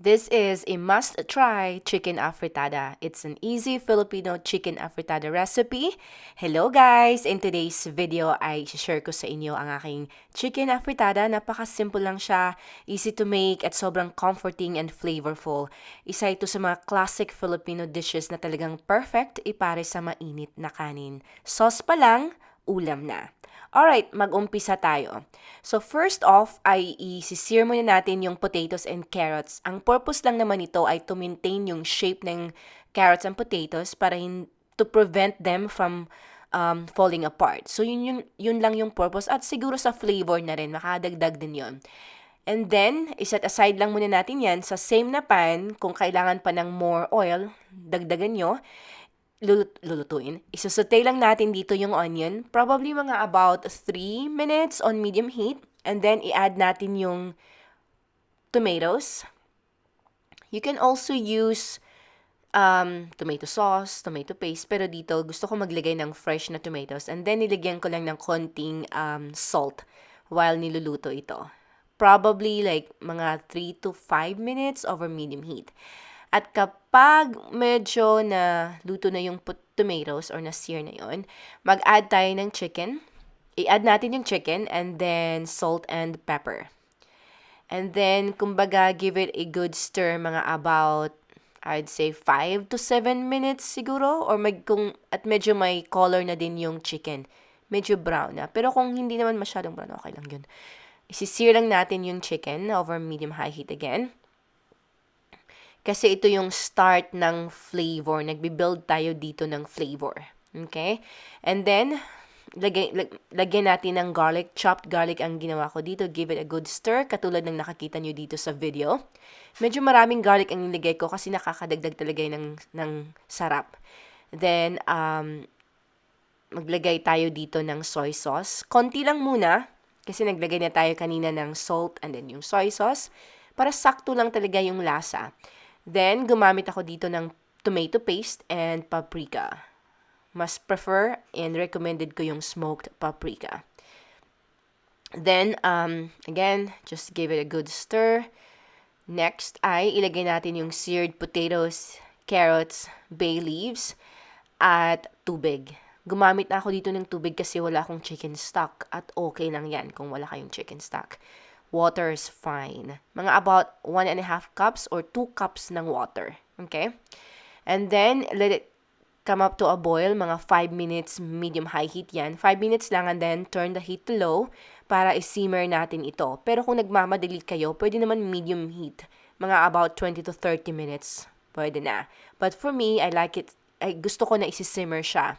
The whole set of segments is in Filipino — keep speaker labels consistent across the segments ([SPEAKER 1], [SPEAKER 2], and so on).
[SPEAKER 1] This is a must-try chicken afritada. It's an easy Filipino chicken afritada recipe. Hello guys! In today's video ay share ko sa inyo ang aking chicken afritada. Napaka-simple lang siya, easy to make at sobrang comforting and flavorful. Isa ito sa mga classic Filipino dishes na talagang perfect ipare sa mainit na kanin. Sauce pa lang, ulam na. Alright, mag-umpisa tayo. So first off ay i-sear muna natin yung potatoes and carrots. Ang purpose lang naman ito ay to maintain yung shape ng carrots and potatoes para to prevent them from falling apart. So yun lang yung purpose at siguro sa flavor na rin, makadagdag din yun. And then, iset aside lang muna natin yan sa same na pan. Kung kailangan pa ng more oil, dagdagan nyo. Lulutuin. Isusutay lang natin dito yung onion. Probably mga about 3 minutes on medium heat. And then, i-add natin yung tomatoes. You can also use tomato sauce, tomato paste. Pero dito, gusto ko maglagay ng fresh na tomatoes. And then, nilagyan ko lang ng konting salt while niluluto ito. Probably like mga 3 to 5 minutes over medium heat. At kapag medyo na luto na yung tomatoes or na-sear na yun, mag-add tayo ng chicken. I-add natin yung chicken and then salt and pepper. And then, kumbaga, give it a good stir mga about, I'd say 5 to 7 minutes siguro. Or at medyo may color na din yung chicken. Medyo brown na. Pero kung hindi naman masyadong brown, okay lang yun. Isi-sear lang natin yung chicken over medium-high heat again. Kasi ito yung start ng flavor. Nagbi-build tayo dito ng flavor. Okay? And then, lagyan natin ng garlic. Chopped garlic ang ginawa ko dito. Give it a good stir. Katulad ng nakakita nyo dito sa video. Medyo maraming garlic ang nilagay ko kasi nakakadagdag talaga ng sarap. Then, maglagay tayo dito ng soy sauce. Konti lang muna. Kasi naglagay na tayo kanina ng salt and then yung soy sauce. Para sakto lang talaga yung lasa. Then, gumamit ako dito ng tomato paste and paprika. Mas prefer and recommended ko yung smoked paprika. Then, again, just give it a good stir. Next ay ilagay natin yung seared potatoes, carrots, bay leaves, at tubig. Gumamit na ako dito ng tubig kasi wala akong chicken stock at okay lang yan kung wala kayong chicken stock. Water is fine. Mga about 1.5 cups or 2 cups ng water. Okay? And then, let it come up to a boil. Mga 5 minutes, medium-high heat yan. 5 minutes lang and then turn the heat to low para i-simmer natin ito. Pero kung nagmamadali kayo, pwede naman medium heat. Mga about 20 to 30 minutes. Pwede na. But for me, I like it. Gusto ko na isi-simmer siya.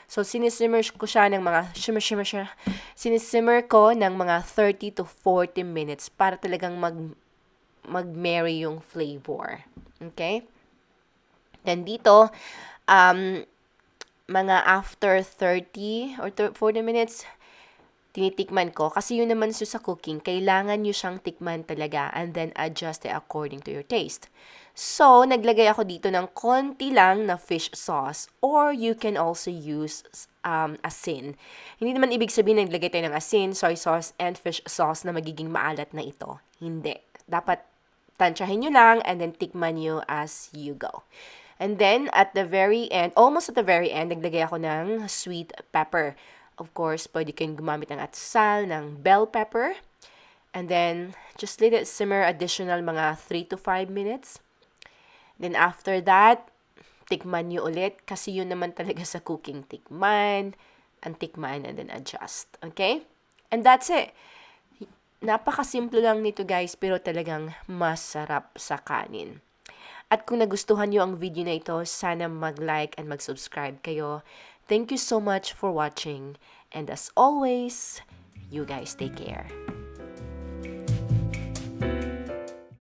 [SPEAKER 1] So, sinisimmer ko siya ng mga, sinisimmer ko ng mga 30 to 40 minutes para talagang mag-marry yung flavor. Okay? Then dito, mga after 30 or 40 minutes, tinitikman ko. Kasi yun naman siya sa cooking, kailangan nyo siyang tikman talaga and then adjust it according to your taste. So, naglagay ako dito ng konti lang na fish sauce or you can also use asin. Hindi naman ibig sabihin naglagay tayo ng asin, soy sauce, and fish sauce na magiging maalat na ito. Hindi. Dapat tansyahin nyo lang and then tikman nyo as you go. And then, at the very end, almost at the very end, naglagay ako ng sweet pepper. Of course, pwede kayong gumamit ng atsal, ng bell pepper. And then, just let it simmer additional mga 3 to 5 minutes. Then after that, tikman nyo ulit. Kasi yun naman talaga sa cooking. Tikman, and then adjust. Okay? And that's it. Napakasimple lang nito guys, pero talagang masarap sa kanin. At kung nagustuhan nyo ang video na ito, sana mag-like and mag-subscribe kayo. Thank you so much for watching. And as always, you guys take care.